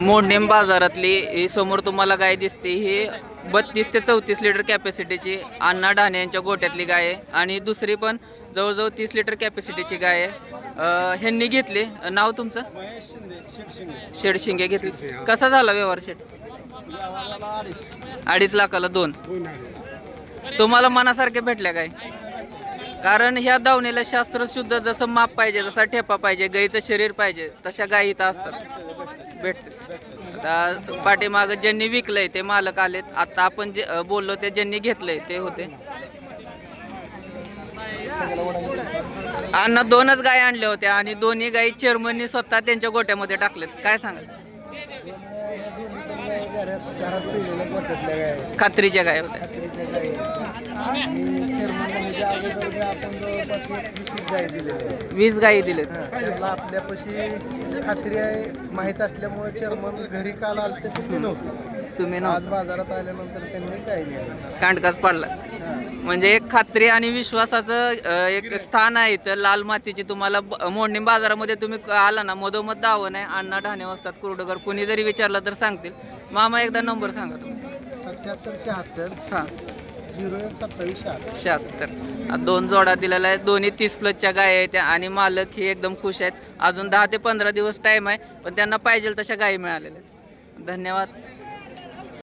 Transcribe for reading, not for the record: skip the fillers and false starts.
मोडनेम बाजारातली ही समोर तुम्हाला गाय दिसते ही 32 ते 34 लिटर कॅपॅसिटीची अण्णा ढाणे यांच्या गोट्यातली गाय आहे आणि दुसरी पण जवळजवळ 30 लिटर कॅपॅसिटीची गाय आहे. ह्यांनी घेतले. नाव तुमचं? शेडशिंगे घेतले. कसा झाला व्यवहार शेड? 2.5 लाखाला 2. तुम्हाला मनासारखे भेटल्या काय? कारण ह्या दावणीला शास्त्र शुद्ध जसं माप पाहिजे, जसा ठेपा पाहिजे, गाईचं शरीर पाहिजे, तशा गायी इथं असतात. भेटते. पाठीमाग ज्यांनी विकलंय ते मालक आलेत. आता आपण जे बोललो ते ज्यांनी घेतलंय ते होते. अण्णा 2च गाय आणल्या होत्या आणि दोन्ही गायी चेअरमननी स्वतः त्यांच्या गोट्यामध्ये टाकलेत. काय सांगाल? खात्रीच्या गाय होत्या. 20 गायी दिलेत. आपल्यापाशी खात्री आहे माहित असल्यामुळे चेअरमन घरी काल आलते तुम्ही आज बाजारात आल्यानंतर त्यांनी काय कांडकाच पडला. म्हणजे एक खात्री आणि विश्वासाचं एक स्थान आहे इथं लाल मातीची. तुम्हाला मोडणी बाजारामध्ये तुम्ही आला ना, मधोमध दावं नाही. अण्णा ढाणे असतात कुर्डकर. कुणी जरी विचारलं तर सांगतील. मामा एकदा नंबर सांगा तुम्ही. 7776 हां 012776. 2 जोडा दिलेला आहे. दोन्ही 30+ गाय आहेत आणि मालक हे एकदम खुश आहेत. अजून 10 ते 15 दिवस टाईम आहे, पण त्यांना पाहिजे तशा गायी मिळालेल्या आहेत. धन्यवाद.